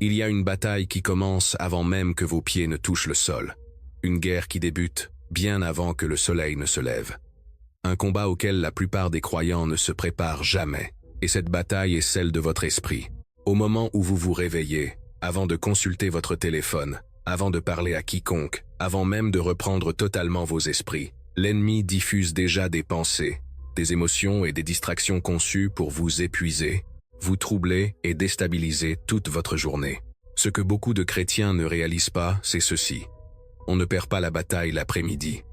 Il y a une bataille qui commence avant même que vos pieds ne touchent le sol. Une guerre qui débute bien avant que le soleil ne se lève. Un combat auquel la plupart des croyants ne se préparent jamais. Et cette bataille est celle de votre esprit. Au moment où vous vous réveillez, avant de consulter votre téléphone, avant de parler à quiconque, avant même de reprendre totalement vos esprits, l'ennemi diffuse déjà des pensées, des émotions et des distractions conçues pour vous épuiser, vous troubler et déstabiliser toute votre journée. Ce que beaucoup de chrétiens ne réalisent pas, c'est ceci. On ne perd pas la bataille l'après-midi.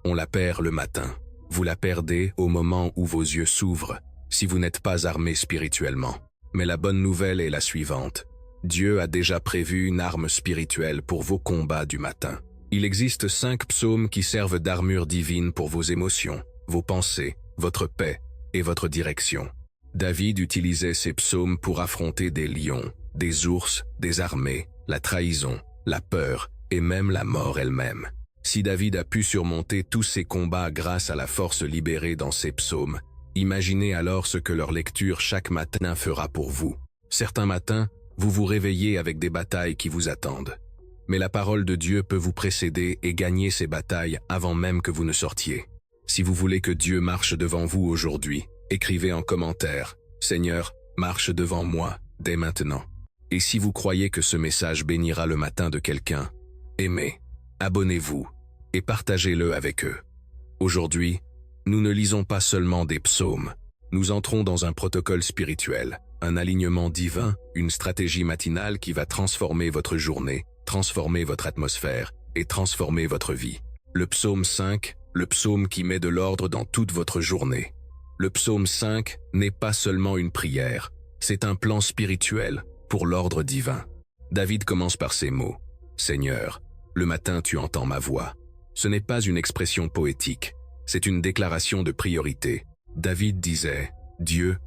On la perd le matin. Vous la perdez au moment où vos yeux s'ouvrent, si vous n'êtes pas armé spirituellement. Mais la bonne nouvelle est la suivante. Dieu a déjà prévu une arme spirituelle pour vos combats du matin. Il existe 5 psaumes qui servent d'armure divine pour vos émotions, vos pensées, votre paix et votre direction. David utilisait ces psaumes pour affronter des lions, des ours, des armées, la trahison, la peur et même la mort elle-même. Si David a pu surmonter tous ces combats grâce à la force libérée dans ces psaumes, imaginez alors ce que leur lecture chaque matin fera pour vous. Certains matins, vous vous réveillez avec des batailles qui vous attendent. Mais la parole de Dieu peut vous précéder et gagner ces batailles avant même que vous ne sortiez. Si vous voulez que Dieu marche devant vous aujourd'hui, écrivez en commentaire « Seigneur, marche devant moi dès maintenant ». Et si vous croyez que ce message bénira le matin de quelqu'un, aimez, abonnez-vous et partagez-le avec eux. Aujourd'hui, nous ne lisons pas seulement des psaumes, nous entrons dans un protocole spirituel, un alignement divin, une stratégie matinale qui va transformer votre journée, transformer votre atmosphère et transformer votre vie. Le psaume 5, le psaume qui met de l'ordre dans toute votre journée. Le psaume 5 n'est pas seulement une prière, c'est un plan spirituel pour l'ordre divin. David commence par ces mots. « Seigneur, le matin tu entends ma voix ». Ce n'est pas une expression poétique, c'est une déclaration de priorité. David disait « Dieu,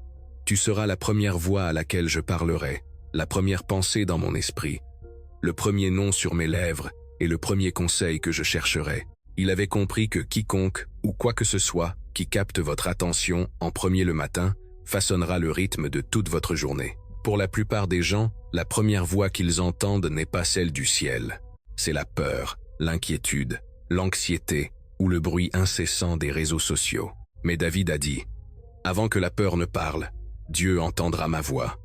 tu seras la première voix à laquelle je parlerai, la première pensée dans mon esprit, le premier nom sur mes lèvres et le premier conseil que je chercherai. » Il avait compris que quiconque ou quoi que ce soit qui capte votre attention en premier le matin façonnera le rythme de toute votre journée. Pour la plupart des gens, la première voix qu'ils entendent n'est pas celle du ciel. C'est la peur, l'inquiétude, l'anxiété ou le bruit incessant des réseaux sociaux. Mais David a dit « Avant que la peur ne parle, Dieu entendra ma voix. »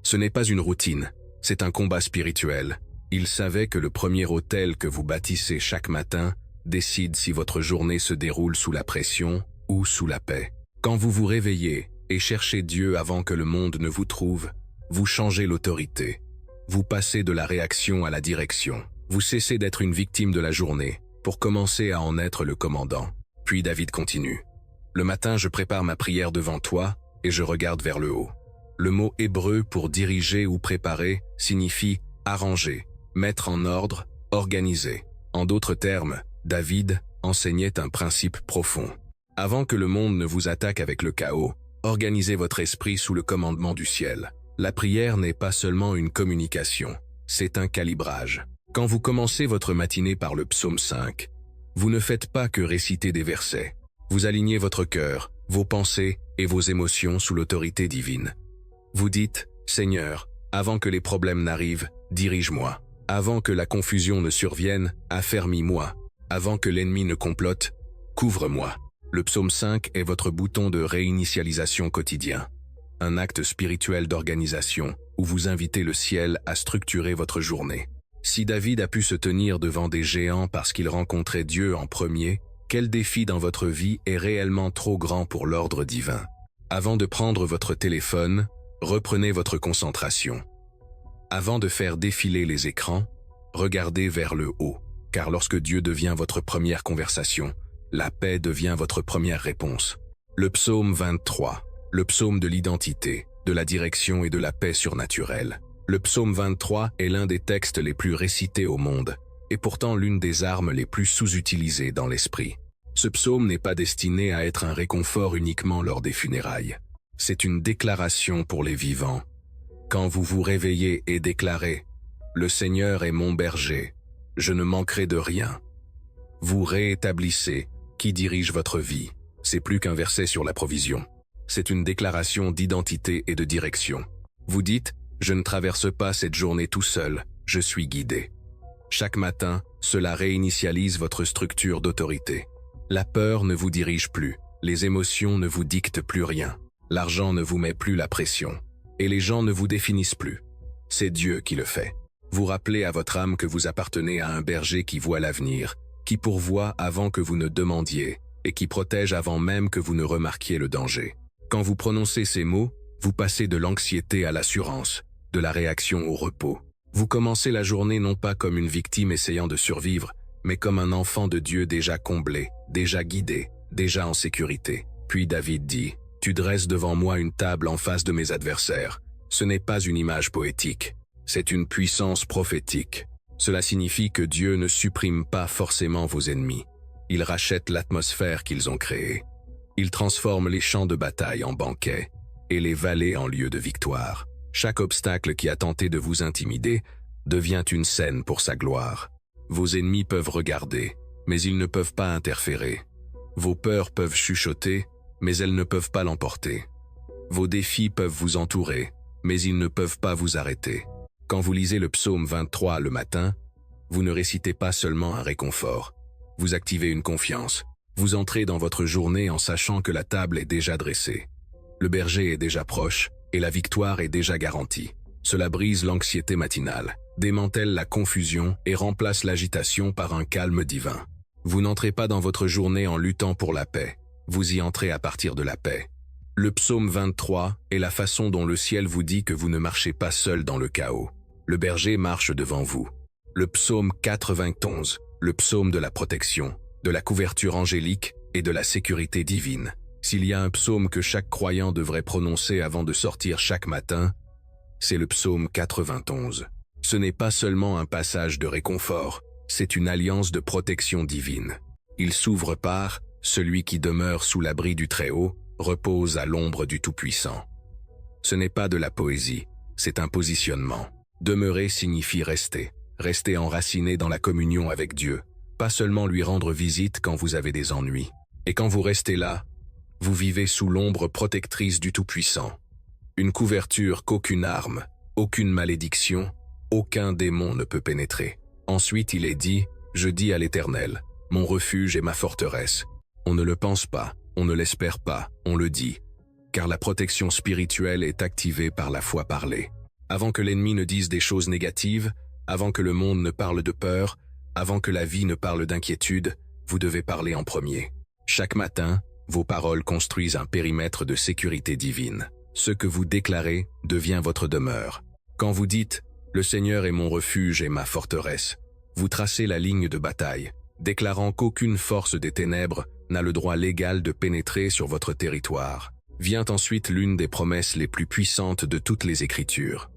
Ce n'est pas une routine, c'est un combat spirituel. Il savait que le premier autel que vous bâtissez chaque matin décide si votre journée se déroule sous la pression ou sous la paix. Quand vous vous réveillez et cherchez Dieu avant que le monde ne vous trouve, vous changez l'autorité. Vous passez de la réaction à la direction. Vous cessez d'être une victime de la journée pour commencer à en être le commandant. Puis David continue. « Le matin, je prépare ma prière devant toi et je regarde vers le haut. » Le mot hébreu pour diriger ou préparer signifie arranger, mettre en ordre, organiser. En d'autres termes, David enseignait un principe profond. Avant que le monde ne vous attaque avec le chaos, organisez votre esprit sous le commandement du ciel. La prière n'est pas seulement une communication, c'est un calibrage. Quand vous commencez votre matinée par le psaume 5, vous ne faites pas que réciter des versets. Vous alignez votre cœur, vos pensées et vos émotions sous l'autorité divine. Vous dites « Seigneur, avant que les problèmes n'arrivent, dirige-moi. Avant que la confusion ne survienne, affermis-moi. Avant que l'ennemi ne complote, couvre-moi. » Le psaume 5 est votre bouton de réinitialisation quotidien. Un acte spirituel d'organisation où vous invitez le ciel à structurer votre journée. Si David a pu se tenir devant des géants parce qu'il rencontrait Dieu en premier, quel défi dans votre vie est réellement trop grand pour l'ordre divin? Avant de prendre votre téléphone, reprenez votre concentration. Avant de faire défiler les écrans, regardez vers le haut, car lorsque Dieu devient votre première conversation, la paix devient votre première réponse. Le psaume 23, le psaume de l'identité, de la direction et de la paix surnaturelle. Le psaume 23 est l'un des textes les plus récités au monde, et pourtant l'une des armes les plus sous-utilisées dans l'esprit. Ce psaume n'est pas destiné à être un réconfort uniquement lors des funérailles. C'est une déclaration pour les vivants. Quand vous vous réveillez et déclarez « Le Seigneur est mon berger, je ne manquerai de rien », vous réétablissez qui dirige votre vie. C'est plus qu'un verset sur la provision. C'est une déclaration d'identité et de direction. Vous dites Je ne traverse pas cette journée tout seul, je suis guidé. Chaque matin, cela réinitialise votre structure d'autorité. La peur ne vous dirige plus, les émotions ne vous dictent plus rien, l'argent ne vous met plus la pression, et les gens ne vous définissent plus. C'est Dieu qui le fait. Vous rappelez à votre âme que vous appartenez à un berger qui voit l'avenir, qui pourvoit avant que vous ne demandiez, et qui protège avant même que vous ne remarquiez le danger. Quand vous prononcez ces mots, vous passez de l'anxiété à l'assurance, de la réaction au repos. Vous commencez la journée non pas comme une victime essayant de survivre, mais comme un enfant de Dieu déjà comblé, déjà guidé, déjà en sécurité. Puis David dit, « Tu dresses devant moi une table en face de mes adversaires. » Ce n'est pas une image poétique, c'est une puissance prophétique. Cela signifie que Dieu ne supprime pas forcément vos ennemis. Il rachète l'atmosphère qu'ils ont créée. Il transforme les champs de bataille en banquets et les vallées en lieux de victoire. Chaque obstacle qui a tenté de vous intimider devient une scène pour sa gloire. Vos ennemis peuvent regarder, mais ils ne peuvent pas interférer. Vos peurs peuvent chuchoter, mais elles ne peuvent pas l'emporter. Vos défis peuvent vous entourer, mais ils ne peuvent pas vous arrêter. Quand vous lisez le psaume 23 le matin, vous ne récitez pas seulement un réconfort. Vous activez une confiance. Vous entrez dans votre journée en sachant que la table est déjà dressée. Le berger est déjà proche et la victoire est déjà garantie. Cela brise l'anxiété matinale, démantèle la confusion et remplace l'agitation par un calme divin. Vous n'entrez pas dans votre journée en luttant pour la paix. Vous y entrez à partir de la paix. Le psaume 23 est la façon dont le ciel vous dit que vous ne marchez pas seul dans le chaos. Le berger marche devant vous. Le psaume 91, le psaume de la protection, de la couverture angélique et de la sécurité divine. S'il y a un psaume que chaque croyant devrait prononcer avant de sortir chaque matin, c'est le psaume 91. Ce n'est pas seulement un passage de réconfort, c'est une alliance de protection divine. Il s'ouvre par « Celui qui demeure sous l'abri du Très-Haut repose à l'ombre du Tout-Puissant ». Ce n'est pas de la poésie, c'est un positionnement. Demeurer signifie rester, rester enraciné dans la communion avec Dieu, pas seulement lui rendre visite quand vous avez des ennuis. Et quand vous restez là, vous vivez sous l'ombre protectrice du Tout-Puissant. Une couverture qu'aucune arme, aucune malédiction, aucun démon ne peut pénétrer. Ensuite il est dit, je dis à l'Éternel, mon refuge et ma forteresse. On ne le pense pas, on ne l'espère pas, on le dit. Car la protection spirituelle est activée par la foi parlée. Avant que l'ennemi ne dise des choses négatives, avant que le monde ne parle de peur, avant que la vie ne parle d'inquiétude, vous devez parler en premier. Chaque matin, vos paroles construisent un périmètre de sécurité divine. Ce que vous déclarez devient votre demeure. Quand vous dites « Le Seigneur est mon refuge et ma forteresse », vous tracez la ligne de bataille, déclarant qu'aucune force des ténèbres n'a le droit légal de pénétrer sur votre territoire. Vient ensuite l'une des promesses les plus puissantes de toutes les Écritures.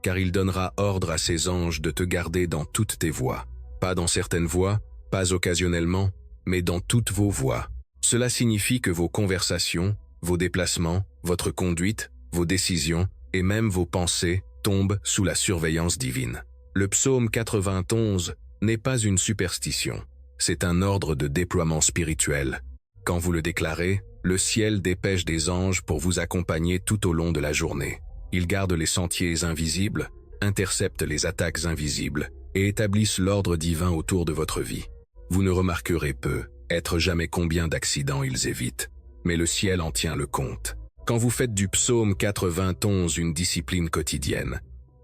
Car il donnera ordre à ses anges de te garder dans toutes tes voies. Pas dans certaines voies, pas occasionnellement, mais dans toutes vos voies. Cela signifie que vos conversations, vos déplacements, votre conduite, vos décisions et même vos pensées tombent sous la surveillance divine. Le psaume 91 n'est pas une superstition, c'est un ordre de déploiement spirituel. Quand vous le déclarez, le ciel dépêche des anges pour vous accompagner tout au long de la journée. Ils gardent les sentiers invisibles, interceptent les attaques invisibles et établissent l'ordre divin autour de votre vie. Vous ne remarquerez peu, être jamais combien d'accidents ils évitent, mais le ciel en tient le compte. Quand vous faites du psaume 91 une discipline quotidienne,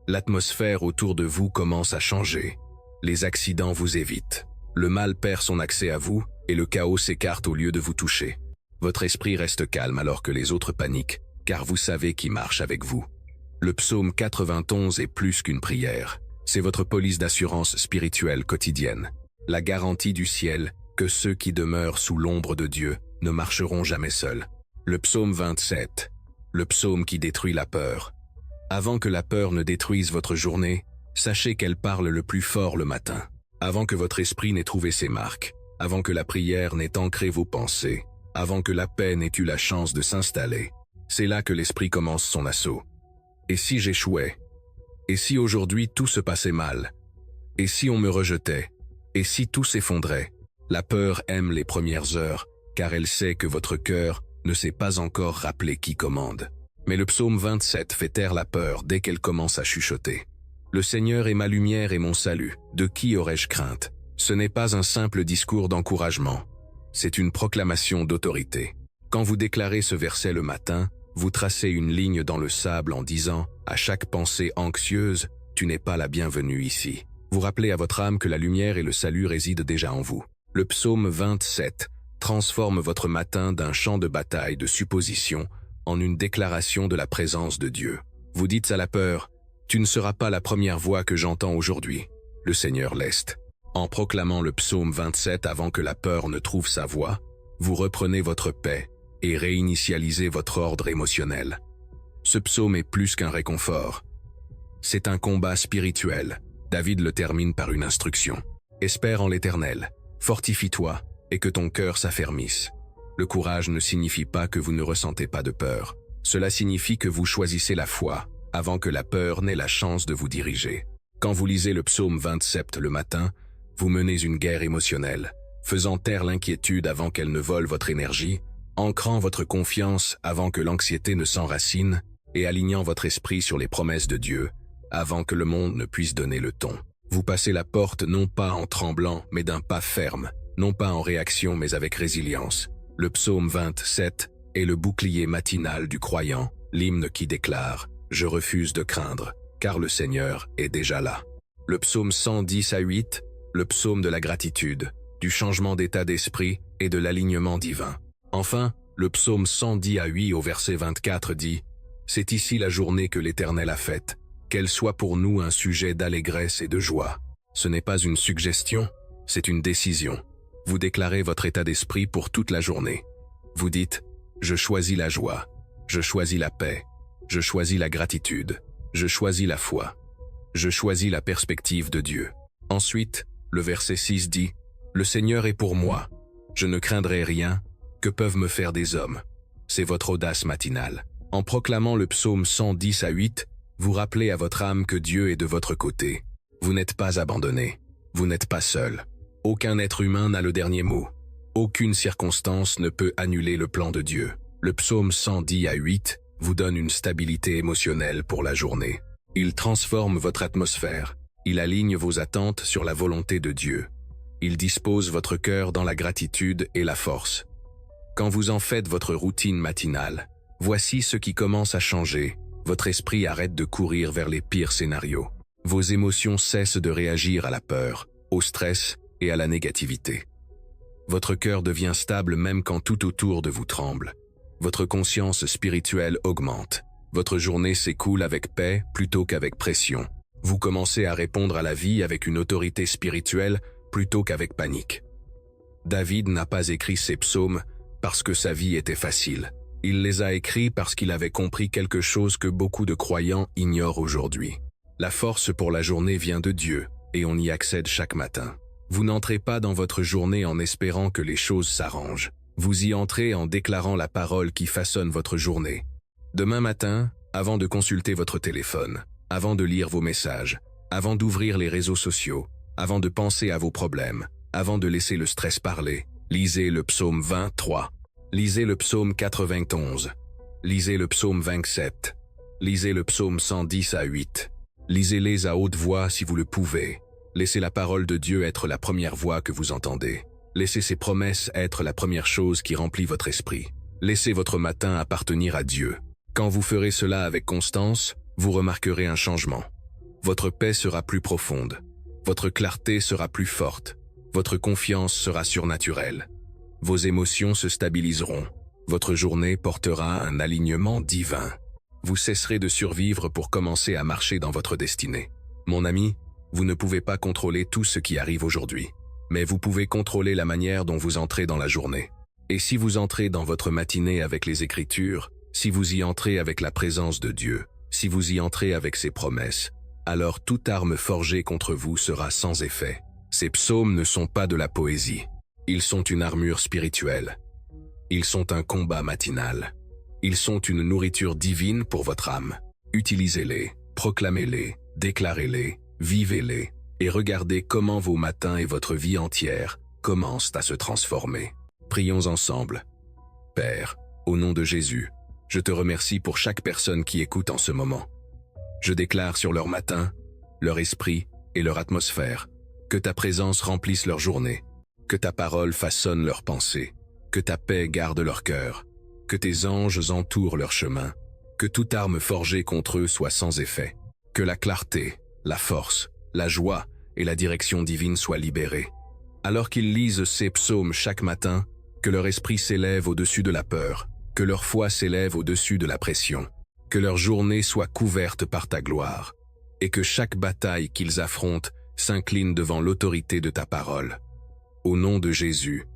l'atmosphère autour de vous commence à changer. Les accidents vous évitent. Le mal perd son accès à vous et le chaos s'écarte au lieu de vous toucher. Votre esprit reste calme alors que les autres paniquent, car vous savez qui marche avec vous. Le psaume 91 est plus qu'une prière. C'est votre police d'assurance spirituelle quotidienne. La garantie du ciel que ceux qui demeurent sous l'ombre de Dieu ne marcheront jamais seuls. Le psaume 27, le psaume qui détruit la peur. Avant que la peur ne détruise votre journée, sachez qu'elle parle le plus fort le matin. Avant que votre esprit n'ait trouvé ses marques, avant que la prière n'ait ancré vos pensées, avant que la paix n'ait eu la chance de s'installer, c'est là que l'esprit commence son assaut. Et si j'échouais? Et si aujourd'hui tout se passait mal? Et si on me rejetait? Et si tout s'effondrait? La peur aime les premières heures, car elle sait que votre cœur ne s'est pas encore rappelé qui commande. Mais le psaume 27 fait taire la peur dès qu'elle commence à chuchoter. Le Seigneur est ma lumière et mon salut, de qui aurais-je crainte? Ce n'est pas un simple discours d'encouragement, c'est une proclamation d'autorité. Quand vous déclarez ce verset le matin, vous tracez une ligne dans le sable en disant à chaque pensée anxieuse, tu n'es pas la bienvenue ici. Vous rappelez à votre âme que la lumière et le salut résident déjà en vous. Le psaume 27 transforme votre matin d'un champ de bataille de supposition en une déclaration de la présence de Dieu. Vous dites à la peur, tu ne seras pas la première voix que j'entends aujourd'hui. Le Seigneur l'est. En proclamant le psaume 27 avant que la peur ne trouve sa voix, vous reprenez votre paix et réinitialisez votre ordre émotionnel. Ce psaume est plus qu'un réconfort. C'est un combat spirituel. David le termine par une instruction. Espère en l'Éternel, fortifie-toi et que ton cœur s'affermisse. Le courage ne signifie pas que vous ne ressentez pas de peur. Cela signifie que vous choisissez la foi avant que la peur n'ait la chance de vous diriger. Quand vous lisez le psaume 27 le matin, vous menez une guerre émotionnelle, faisant taire l'inquiétude avant qu'elle ne vole votre énergie, ancrant votre confiance avant que l'anxiété ne s'enracine et alignant votre esprit sur les promesses de Dieu avant que le monde ne puisse donner le ton. Vous passez la porte non pas en tremblant mais d'un pas ferme, non pas en réaction mais avec résilience. Le psaume 27 est le bouclier matinal du croyant, l'hymne qui déclare « Je refuse de craindre, car le Seigneur est déjà là ». Le psaume 110-8, le psaume de la gratitude, du changement d'état d'esprit et de l'alignement divin. Enfin, le psaume 110-8 au verset 24 dit « C'est ici la journée que l'Éternel a faite, qu'elle soit pour nous un sujet d'allégresse et de joie. » Ce n'est pas une suggestion, c'est une décision. Vous déclarez votre état d'esprit pour toute la journée. Vous dites « Je choisis la joie, je choisis la paix, je choisis la gratitude, je choisis la foi, je choisis la perspective de Dieu. » Ensuite, le verset 6 dit « Le Seigneur est pour moi, je ne craindrai rien, que peuvent me faire des hommes ?» C'est votre audace matinale. En proclamant le psaume 110-8, vous rappelez à votre âme que Dieu est de votre côté. Vous n'êtes pas abandonné, vous n'êtes pas seul. Aucun être humain n'a le dernier mot. Aucune circonstance ne peut annuler le plan de Dieu. Le psaume 110-8 vous donne une stabilité émotionnelle pour la journée. Il transforme votre atmosphère. Il aligne vos attentes sur la volonté de Dieu. Il dispose votre cœur dans la gratitude et la force. Quand vous en faites votre routine matinale, voici ce qui commence à changer. Votre esprit arrête de courir vers les pires scénarios. Vos émotions cessent de réagir à la peur, au stress et à la négativité. Votre cœur devient stable même quand tout autour de vous tremble. Votre conscience spirituelle augmente. Votre journée s'écoule avec paix plutôt qu'avec pression. Vous commencez à répondre à la vie avec une autorité spirituelle plutôt qu'avec panique. David n'a pas écrit ces psaumes parce que sa vie était facile. Il les a écrits parce qu'il avait compris quelque chose que beaucoup de croyants ignorent aujourd'hui. La force pour la journée vient de Dieu et on y accède chaque matin. Vous n'entrez pas dans votre journée en espérant que les choses s'arrangent. Vous y entrez en déclarant la parole qui façonne votre journée. Demain matin, avant de consulter votre téléphone, avant de lire vos messages, avant d'ouvrir les réseaux sociaux, avant de penser à vos problèmes, avant de laisser le stress parler, lisez le psaume 23, lisez le psaume 91, lisez le psaume 27, lisez le psaume 110-8. Lisez-les à haute voix si vous le pouvez. Laissez la parole de Dieu être la première voix que vous entendez. Laissez ses promesses être la première chose qui remplit votre esprit. Laissez votre matin appartenir à Dieu. Quand vous ferez cela avec constance, vous remarquerez un changement. Votre paix sera plus profonde. Votre clarté sera plus forte. Votre confiance sera surnaturelle. Vos émotions se stabiliseront. Votre journée portera un alignement divin. Vous cesserez de survivre pour commencer à marcher dans votre destinée. Mon ami, vous ne pouvez pas contrôler tout ce qui arrive aujourd'hui, mais vous pouvez contrôler la manière dont vous entrez dans la journée. Et si vous entrez dans votre matinée avec les Écritures, si vous y entrez avec la présence de Dieu, si vous y entrez avec ses promesses, alors toute arme forgée contre vous sera sans effet. Ces psaumes ne sont pas de la poésie. Ils sont une armure spirituelle. Ils sont un combat matinal. Ils sont une nourriture divine pour votre âme. Utilisez-les, proclamez-les, déclarez-les, vivez-les, et regardez comment vos matins et votre vie entière commencent à se transformer. Prions ensemble. Père, au nom de Jésus, Je te remercie pour chaque personne qui écoute en ce moment. Je déclare sur leur matin, leur esprit et leur atmosphère, que ta présence remplisse leur journée, que ta parole façonne leurs pensées, que ta paix garde leur cœur, que tes anges entourent leur chemin, que toute arme forgée contre eux soit sans effet, que la clarté, la force, la joie et la direction divine soient libérées. Alors qu'ils lisent ces psaumes chaque matin, que leur esprit s'élève au-dessus de la peur, que leur foi s'élève au-dessus de la pression, que leur journée soit couverte par ta gloire, et que chaque bataille qu'ils affrontent s'incline devant l'autorité de ta parole. Au nom de Jésus,